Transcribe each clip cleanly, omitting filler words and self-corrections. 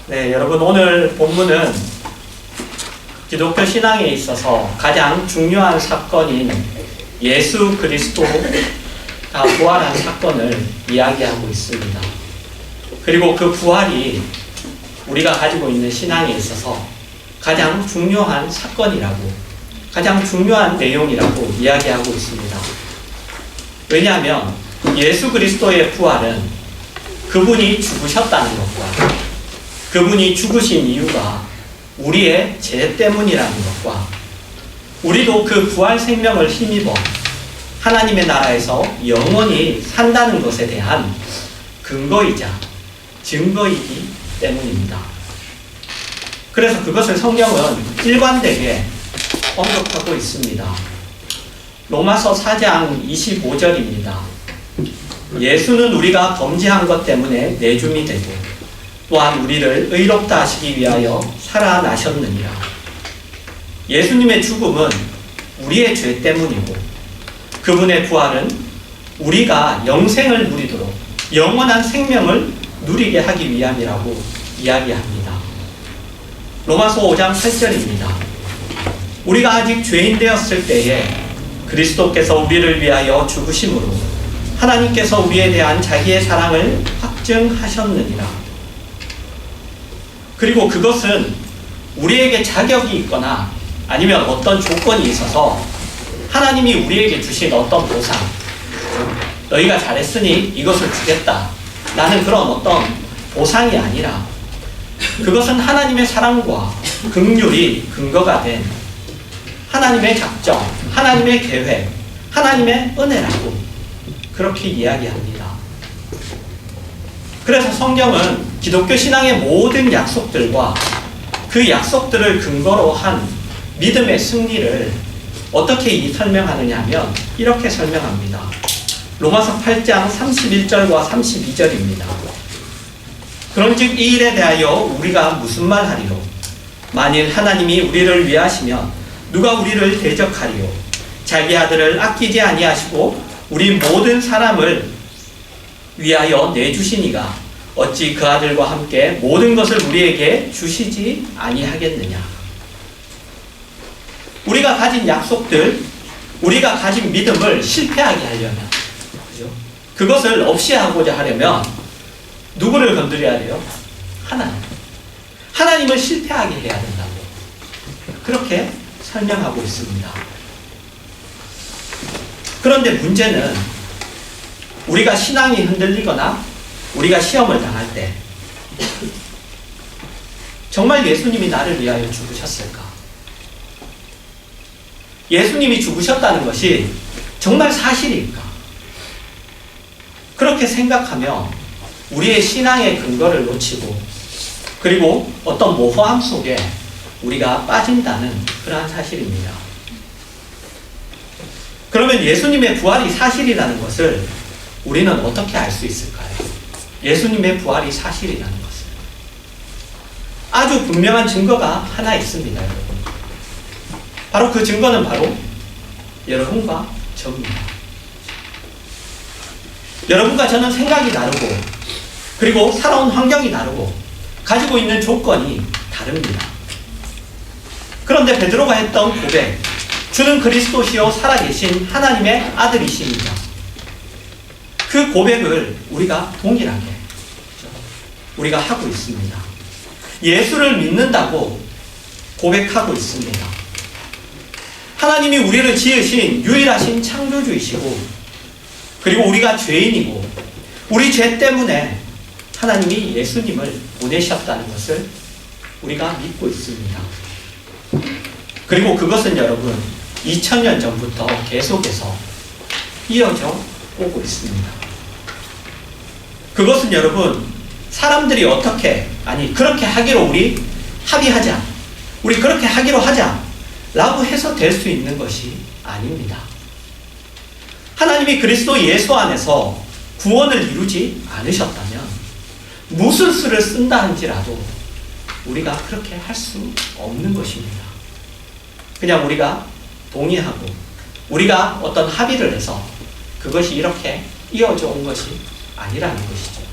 네, 여러분 오늘 본문은 기독교 신앙에 있어서 가장 중요한 사건인 예수 그리스도가 부활한 사건을 이야기하고 있습니다. 그리고 그 부활이 우리가 가지고 있는 신앙에 있어서 가장 중요한 사건이라고, 가장 중요한 내용이라고 이야기하고 있습니다. 왜냐하면 예수 그리스도의 부활은 그분이 죽으셨다는 것과 그분이 죽으신 이유가 우리의 죄 때문이라는 것과 우리도 그 부활 생명을 힘입어 하나님의 나라에서 영원히 산다는 것에 대한 근거이자 증거이기 때문입니다. 그래서 그것을 성경은 일관되게 언급하고 있습니다. 로마서 4장 25절입니다. 예수는 우리가 범죄한 것 때문에 내줌이 되고 또한 우리를 의롭다 하시기 위하여 살아나셨느니라. 예수님의 죽음은 우리의 죄 때문이고 그분의 부활은 우리가 영생을 누리도록 영원한 생명을 누리게 하기 위함이라고 이야기합니다. 로마서 5장 8절입니다. 우리가 아직 죄인 되었을 때에 그리스도께서 우리를 위하여 죽으심으로 하나님께서 우리에 대한 자기의 사랑을 확증하셨느니라. 그리고 그것은 우리에게 자격이 있거나 아니면 어떤 조건이 있어서 하나님이 우리에게 주신 어떤 보상, 너희가 잘했으니 이것을 주겠다 라는 그런 어떤 보상이 아니라 그것은 하나님의 사랑과 긍휼이 근거가 된 하나님의 작정, 하나님의 계획, 하나님의 은혜라고 그렇게 이야기합니다. 그래서 성경은 기독교 신앙의 모든 약속들과 그 약속들을 근거로 한 믿음의 승리를 어떻게 설명하느냐 하면 이렇게 설명합니다. 로마서 8장 31절과 32절입니다. 그런즉 이 일에 대하여 우리가 무슨 말 하리요? 만일 하나님이 우리를 위하시면 누가 우리를 대적하리요? 자기 아들을 아끼지 아니하시고 우리 모든 사람을 위하여 내주시니가 어찌 그 아들과 함께 모든 것을 우리에게 주시지 아니하겠느냐. 우리가 가진 약속들, 우리가 가진 믿음을 실패하게 하려면, 그죠? 그것을 없이 하고자 하려면 누구를 건드려야 돼요? 하나님. 하나님을 실패하게 해야 된다고 그렇게 설명하고 있습니다. 그런데 문제는 우리가 신앙이 흔들리거나 우리가 시험을 당할 때 정말 예수님이 나를 위하여 죽으셨을까? 예수님이 죽으셨다는 것이 정말 사실일까? 그렇게 생각하며 우리의 신앙의 근거를 놓치고 그리고 어떤 모호함 속에 우리가 빠진다는 그러한 사실입니다. 그러면 예수님의 부활이 사실이라는 것을 우리는 어떻게 알 수 있을까요? 예수님의 부활이 사실이라는 것을 아주 분명한 증거가 하나 있습니다, 여러분. 바로 그 증거는 바로 여러분과 저입니다. 여러분과 저는 생각이 다르고 그리고 살아온 환경이 다르고 가지고 있는 조건이 다릅니다. 그런데 베드로가 했던 고백, 주는 그리스도시요 살아계신 하나님의 아들이십니다. 그 고백을 우리가 동일하게 우리가 하고 있습니다. 예수를 믿는다고 고백하고 있습니다. 하나님이 우리를 지으신 유일하신 창조주이시고 그리고 우리가 죄인이고 우리 죄 때문에 하나님이 예수님을 보내셨다는 것을 우리가 믿고 있습니다. 그리고 그것은 여러분 2000년 전부터 계속해서 이어져 오고 있습니다. 그것은 여러분 사람들이 어떻게 그렇게 하기로 우리 합의하자, 우리 그렇게 하기로 하자 라고 해서 될 수 있는 것이 아닙니다. 하나님이 그리스도 예수 안에서 구원을 이루지 않으셨다면 무슨 수를 쓴다 할지라도 우리가 그렇게 할 수 없는 것입니다. 그냥 우리가 동의하고 우리가 어떤 합의를 해서 그것이 이렇게 이어져 온 것이 아니라는 것이죠.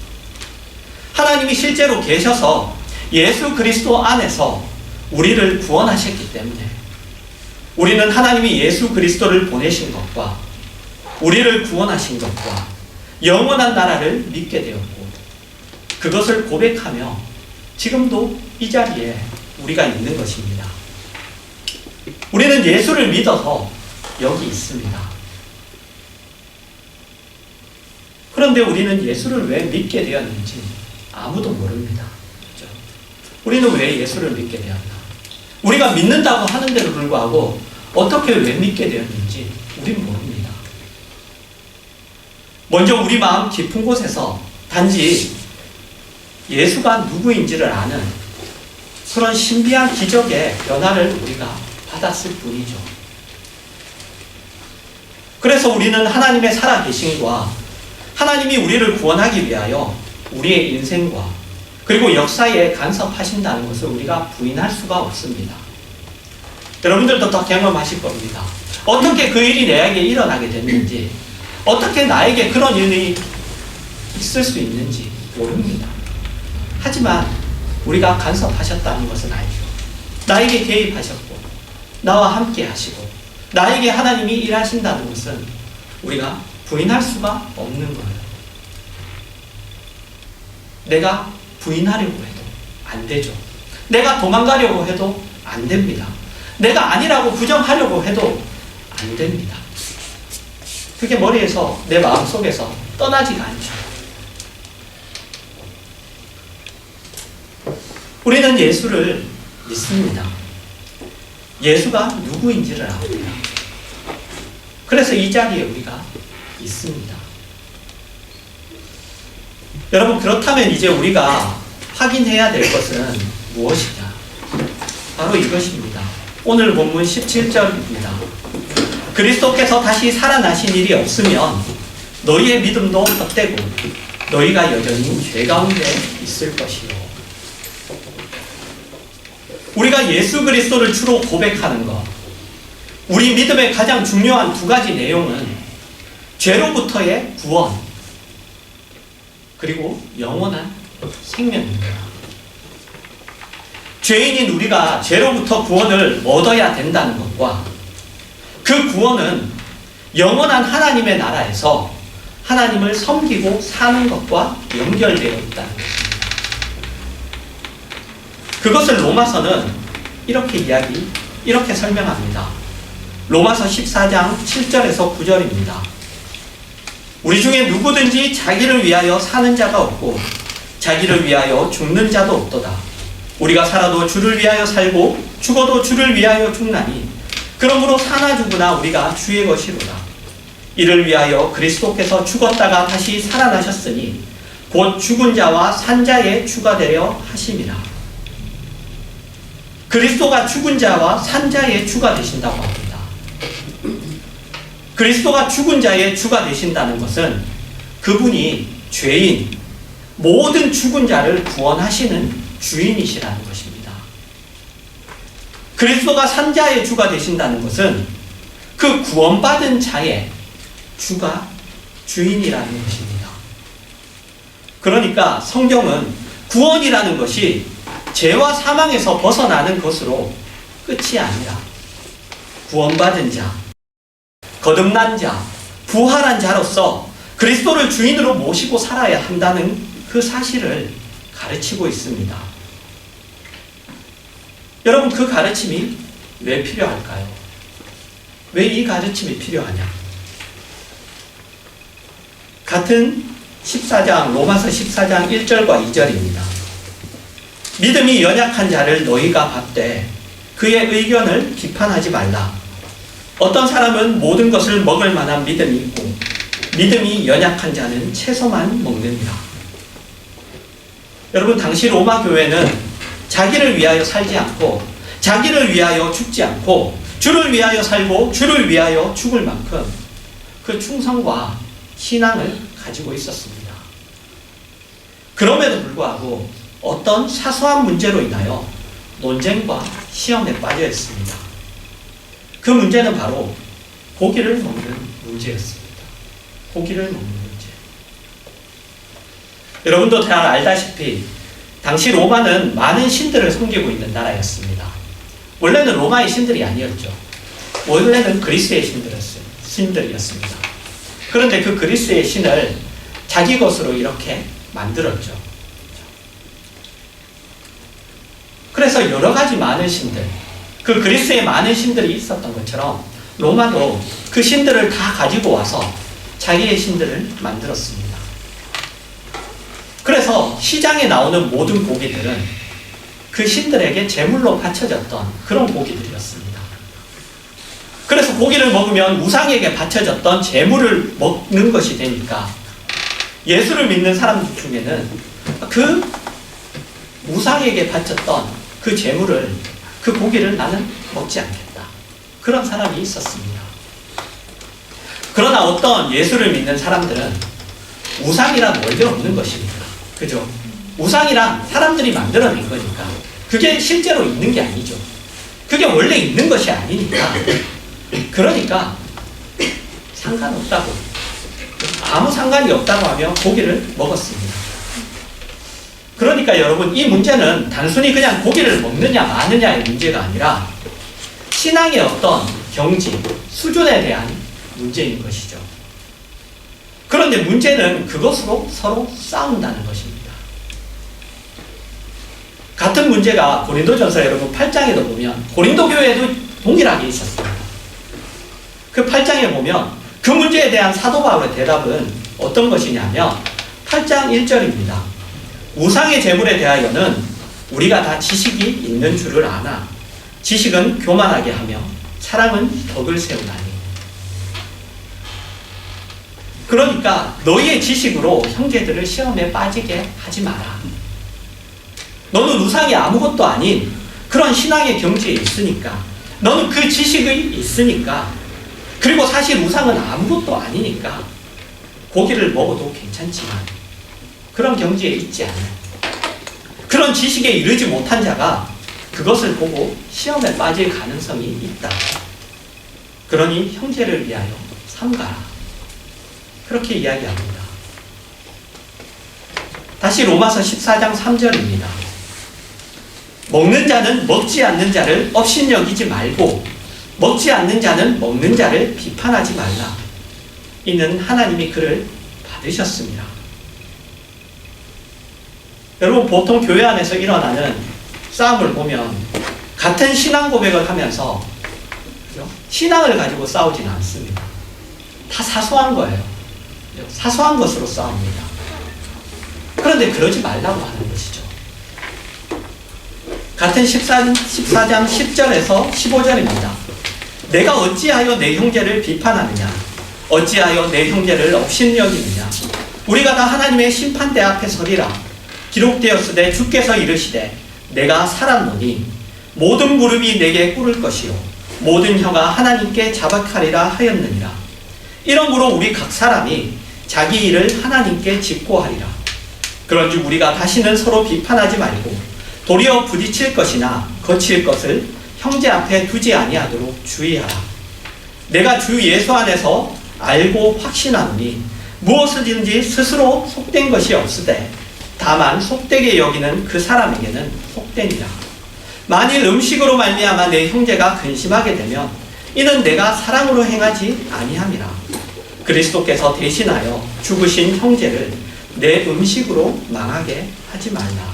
하나님이 실제로 계셔서 예수 그리스도 안에서 우리를 구원하셨기 때문에 우리는 하나님이 예수 그리스도를 보내신 것과 우리를 구원하신 것과 영원한 나라를 믿게 되었고 그것을 고백하며 지금도 이 자리에 우리가 있는 것입니다. 우리는 예수를 믿어서 여기 있습니다. 그런데 우리는 예수를 왜 믿게 되었는지 아무도 모릅니다. 그렇죠? 우리는 왜 예수를 믿게 되었나? 우리가 믿는다고 하는데도 불구하고 어떻게 왜 믿게 되었는지 우리는 모릅니다. 먼저 우리 마음 깊은 곳에서 단지 예수가 누구인지를 아는 그런 신비한 기적의 변화를 우리가 받았을 뿐이죠. 그래서 우리는 하나님의 살아계심과 하나님이 우리를 구원하기 위하여 우리의 인생과 그리고 역사에 간섭하신다는 것을 우리가 부인할 수가 없습니다. 여러분들도 더 경험하실 겁니다. 어떻게 그 일이 내게 일어나게 됐는지, 어떻게 나에게 그런 일이 있을 수 있는지 모릅니다. 하지만 우리가 간섭하셨다는 것은 알죠. 나에게 개입하셨고 나와 함께 하시고 나에게 하나님이 일하신다는 것은 우리가 부인할 수가 없는 거예요. 내가 부인하려고 해도 안 되죠. 내가 도망가려고 해도 안 됩니다. 내가 아니라고 부정하려고 해도 안 됩니다. 그게 머리에서 내 마음속에서 떠나지가 않죠. 우리는 예수를 믿습니다. 예수가 누구인지를 압니다. 그래서 이 자리에 우리가 있습니다. 여러분, 그렇다면 이제 우리가 확인해야 될 것은 무엇이냐? 바로 이것입니다. 오늘 본문 17절입니다. 그리스도께서 다시 살아나신 일이 없으면 너희의 믿음도 헛되고 너희가 여전히 죄 가운데 있을 것이요. 우리가 예수 그리스도를 주로 고백하는 것, 우리 믿음의 가장 중요한 두 가지 내용은 죄로부터의 구원, 그리고 영원한 생명입니다. 죄인인 우리가 죄로부터 구원을 얻어야 된다는 것과 그 구원은 영원한 하나님의 나라에서 하나님을 섬기고 사는 것과 연결되어 있다는 것입니다. 그것을 로마서는 이렇게 설명합니다. 로마서 14장 7절에서 9절입니다. 우리 중에 누구든지 자기를 위하여 사는 자가 없고 자기를 위하여 죽는 자도 없도다. 우리가 살아도 주를 위하여 살고 죽어도 주를 위하여 죽나니 그러므로 사나 죽으나 우리가 주의 것이로다. 이를 위하여 그리스도께서 죽었다가 다시 살아나셨으니 곧 죽은 자와 산 자의 주가 되려 하심이라. 그리스도가 죽은 자와 산 자의 주가 되신다고 합니다. 그리스도가 죽은 자의 주가 되신다는 것은 그분이 죄인, 모든 죽은 자를 구원하시는 주인이시라는 것입니다. 그리스도가 산 자의 주가 되신다는 것은 그 구원받은 자의 주가 주인이라는 것입니다. 그러니까 성경은 구원이라는 것이 죄와 사망에서 벗어나는 것으로 끝이 아니라 구원받은 자, 거듭난 자, 부활한 자로서 그리스도를 주인으로 모시고 살아야 한다는 그 사실을 가르치고 있습니다. 여러분, 그 가르침이 왜 필요할까요? 왜 이 가르침이 필요하냐? 같은 14장, 로마서 14장 1절과 2절입니다. 믿음이 연약한 자를 너희가 받되 그의 의견을 비판하지 말라. 어떤 사람은 모든 것을 먹을 만한 믿음이 있고 믿음이 연약한 자는 채소만 먹느니라. 여러분, 당시 로마 교회는 자기를 위하여 살지 않고 자기를 위하여 죽지 않고 주를 위하여 살고 주를 위하여 죽을 만큼 그 충성과 신앙을 가지고 있었습니다. 그럼에도 불구하고 어떤 사소한 문제로 인하여 논쟁과 시험에 빠져 있습니다. 그 문제는 바로 고기를 먹는 문제였습니다. 고기를 먹는 문제. 여러분도 잘 알다시피 당시 로마는 많은 신들을 섬기고 있는 나라였습니다. 원래는 로마의 신들이 아니었죠. 원래는 그리스의 신들이었습니다. 그런데 그 그리스의 신을 자기 것으로 이렇게 만들었죠. 그래서 여러 가지 많은 신들, 그 그리스에 많은 신들이 있었던 것처럼 로마도 그 신들을 다 가지고 와서 자기의 신들을 만들었습니다. 그래서 시장에 나오는 모든 고기들은 그 신들에게 제물로 바쳐졌던 그런 고기들이었습니다. 그래서 고기를 먹으면 우상에게 바쳐졌던 제물을 먹는 것이 되니까 예수를 믿는 사람들 중에는 그 우상에게 바쳤던 그 제물을, 그 고기를 나는 먹지 않겠다. 그런 사람이 있었습니다. 그러나 어떤 예수를 믿는 사람들은 우상이란 원래 없는 것입니다. 그죠? 우상이란 사람들이 만들어낸 거니까 그게 실제로 있는 게 아니죠. 그게 원래 있는 것이 아니니까 그러니까 상관없다고, 아무 상관이 없다고 하며 고기를 먹었습니다. 그러니까 여러분, 이 문제는 단순히 그냥 고기를 먹느냐 마느냐의 문제가 아니라 신앙의 어떤 경지, 수준에 대한 문제인 것이죠. 그런데 문제는 그것으로 서로 싸운다는 것입니다. 같은 문제가 고린도전서 여러분 8장에도 보면 고린도 교회에도 동일하게 있었습니다. 그 8장에 보면 그 문제에 대한 사도 바울의 대답은 어떤 것이냐면 8장 1절입니다. 우상의 제물에 대하여는 우리가 다 지식이 있는 줄을 아나 지식은 교만하게 하며 사랑은 덕을 세우나니. 그러니까 너희의 지식으로 형제들을 시험에 빠지게 하지 마라. 너는 우상이 아무것도 아닌 그런 신앙의 경지에 있으니까, 너는 그 지식이 있으니까, 그리고 사실 우상은 아무것도 아니니까 고기를 먹어도 괜찮지만 그런 경지에 있지 않아요. 그런 지식에 이르지 못한 자가 그것을 보고 시험에 빠질 가능성이 있다. 그러니 형제를 위하여 삼가라. 그렇게 이야기합니다. 다시 로마서 14장 3절입니다. 먹는 자는 먹지 않는 자를 업신여기지 말고 먹지 않는 자는 먹는 자를 비판하지 말라. 이는 하나님이 그를 받으셨습니다. 여러분, 보통 교회 안에서 일어나는 싸움을 보면 같은 신앙 고백을 하면서 신앙을 가지고 싸우지는 않습니다. 다 사소한 거예요. 사소한 것으로 싸웁니다. 그런데 그러지 말라고 하는 것이죠. 같은 14장 10절에서 15절입니다. 내가 어찌하여 내 형제를 비판하느냐? 어찌하여 내 형제를 업신여기느냐? 우리가 다 하나님의 심판대 앞에 서리라. 기록되었으되 주께서 이르시되 내가 살았노니 모든 무릎이 내게 꿇을 것이요 모든 혀가 하나님께 자박하리라 하였느니라. 이러므로 우리 각 사람이 자기 일을 하나님께 직고하리라. 그런즉 우리가 다시는 서로 비판하지 말고 도리어 부딪힐 것이나 거칠 것을 형제 앞에 두지 아니하도록 주의하라. 내가 주 예수 안에서 알고 확신하노니 무엇이든지 스스로 속된 것이 없으되 다만 속되게 여기는 그 사람에게는 속되니라. 만일 음식으로 말미암아 내 형제가 근심하게 되면 이는 내가 사랑으로 행하지 아니함이라. 그리스도께서 대신하여 죽으신 형제를 내 음식으로 망하게 하지 말라.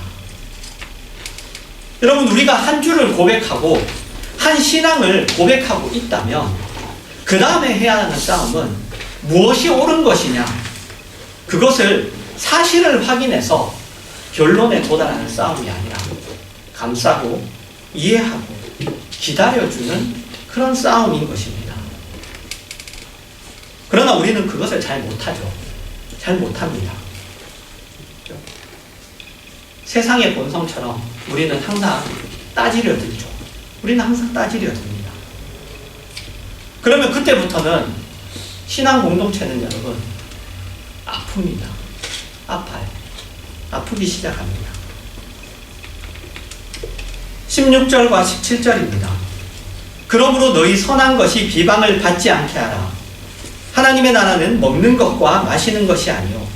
여러분, 우리가 한 주를 고백하고 한 신앙을 고백하고 있다면 그 다음에 해야 하는 싸움은 무엇이 옳은 것이냐, 그것을 사실을 확인해서 결론에 도달하는 싸움이 아니라 감싸고 이해하고 기다려주는 그런 싸움인 것입니다. 그러나 우리는 그것을 잘 못하죠. 잘 못합니다. 세상의 본성처럼 우리는 항상 따지려 들죠. 우리는 항상 따지려 듭니다. 그러면 그때부터는 신앙 공동체는 여러분 아픕니다. 아파요. 아프기 시작합니다. 16절과 17절입니다. 그러므로 너희 선한 것이 비방을 받지 않게 하라. 하나님의 나라는 먹는 것과 마시는 것이 아니요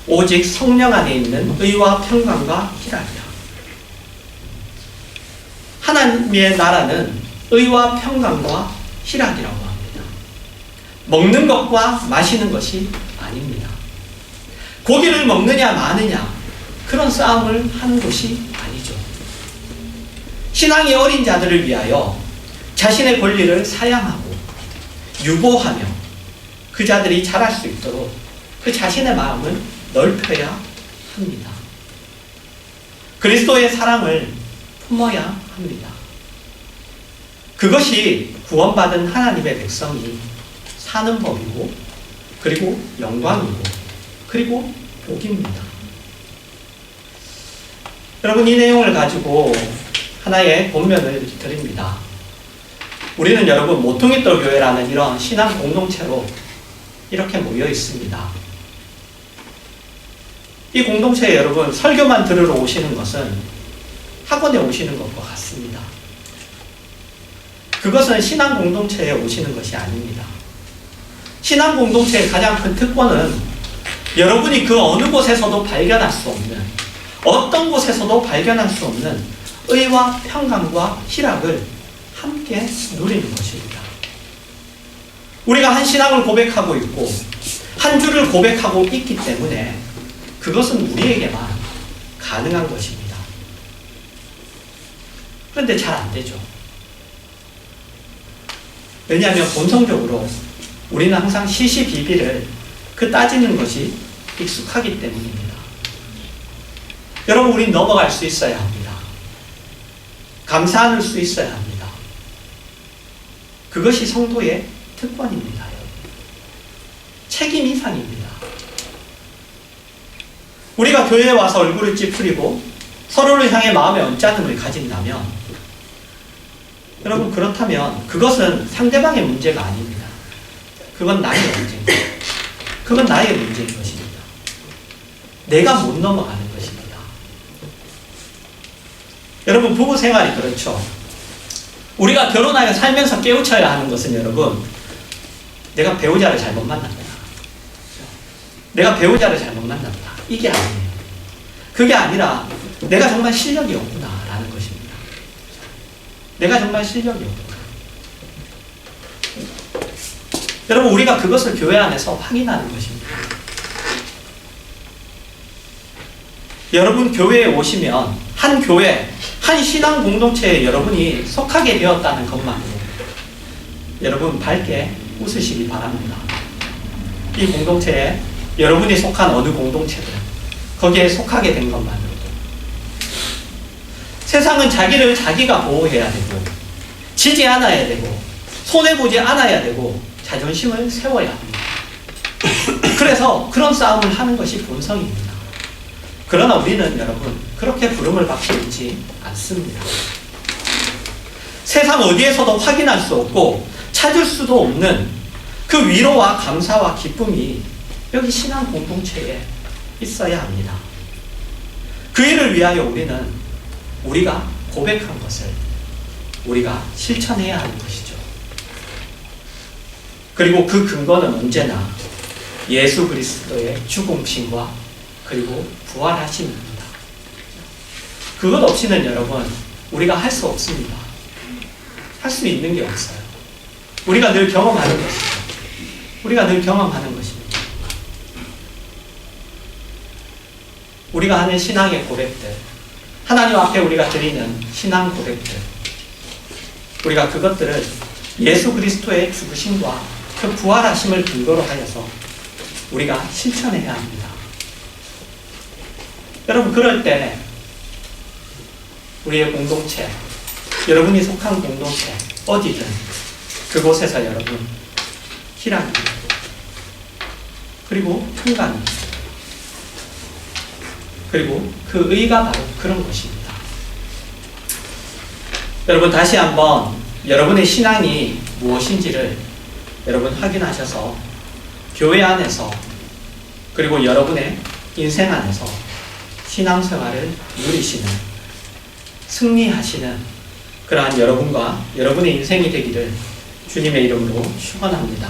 오직 성령 안에 있는 의와 평강과 희락이라. 하나님의 나라는 의와 평강과 희락이라고 합니다. 먹는 것과 마시는 것이 아닙니다. 고기를 먹느냐 마느냐 그런 싸움을 하는 것이 아니죠. 신앙이 어린 자들을 위하여 자신의 권리를 사양하고 유보하며 그 자들이 자랄 수 있도록 그 자신의 마음을 넓혀야 합니다. 그리스도의 사랑을 품어야 합니다. 그것이 구원받은 하나님의 백성이 사는 법이고, 그리고 영광이고, 그리고 복입니다. 여러분, 이 내용을 가지고 하나의 본면을 드립니다. 우리는 여러분 모퉁이돌 교회라는 이런 신앙 공동체로 이렇게 모여 있습니다. 이 공동체에 여러분 설교만 들으러 오시는 것은 학원에 오시는 것과 같습니다. 그것은 신앙 공동체에 오시는 것이 아닙니다. 신앙 공동체의 가장 큰 특권은 여러분이 그 어느 곳에서도 발견할 수 없는, 어떤 곳에서도 발견할 수 없는 의와 평강과 희락을 함께 누리는 것입니다. 우리가 한 신앙을 고백하고 있고 한 주를 고백하고 있기 때문에 그것은 우리에게만 가능한 것입니다. 그런데 잘 안 되죠. 왜냐하면 본성적으로 우리는 항상 시시비비를 따지는 것이 익숙하기 때문입니다. 여러분, 우린 넘어갈 수 있어야 합니다. 감사할 수 있어야 합니다. 그것이 성도의 특권입니다. 책임 이상입니다. 우리가 교회에 와서 얼굴을 찌푸리고 서로를 향해 마음의 언짢음을 가진다면, 여러분, 그렇다면 그것은 상대방의 문제가 아닙니다. 그건 나의 문제입니다. 그건 나의 문제인 것입니다. 내가 못 넘어가는 것입니다. 여러분, 부부 생활이 그렇죠. 우리가 결혼하여 살면서 깨우쳐야 하는 것은 여러분, 내가 배우자를 잘못 만났다, 내가 배우자를 잘못 만났다, 이게 아니에요. 그게 아니라 내가 정말 실력이 없구나 라는 것입니다. 내가 정말 실력이 없구나. 여러분, 우리가 그것을 교회 안에서 확인하는 것입니다. 여러분, 교회에 오시면 한 교회, 한 신앙 공동체에 여러분이 속하게 되었다는 것만으로 여러분 밝게 웃으시기 바랍니다. 이 공동체에 여러분이 속한 어느 공동체든 거기에 속하게 된 것만으로도. 세상은 자기를 자기가 보호해야 되고 지지 않아야 되고 손해보지 않아야 되고 자존심을 세워야 합니다. 그래서 그런 싸움을 하는 것이 본성입니다. 그러나 우리는 여러분 그렇게 부름을 받고 있지 않습니다. 세상 어디에서도 확인할 수 없고 찾을 수도 없는 그 위로와 감사와 기쁨이 여기 신앙 공동체에 있어야 합니다. 그 일을 위하여 우리는 우리가 고백한 것을 우리가 실천해야 하는 것이죠. 그리고 그 근거는 언제나 예수 그리스도의 죽음신과 그리고 부활하심입니다. 그것 없이는 여러분 우리가 할 수 없습니다. 할 수 있는 게 없어요. 우리가 늘 경험하는 것이죠. 우리가 늘 경험하는 것입니다. 우리가 하는 신앙의 고백들, 하나님 앞에 우리가 드리는 신앙 고백들, 우리가 그것들을 예수 그리스도의 죽으심과 그 부활하심을 근거로 하여서 우리가 실천해야 합니다. 여러분, 그럴 때 우리의 공동체, 여러분이 속한 공동체 어디든 그곳에서 여러분 희락이 그리고 평강이 그리고 그 의가 바로 그런 것입니다. 여러분, 다시 한번 여러분의 신앙이 무엇인지를 여러분 확인하셔서 교회 안에서 그리고 여러분의 인생 안에서 신앙생활을 누리시는, 승리하시는 그러한 여러분과 여러분의 인생이 되기를 주님의 이름으로 축원합니다.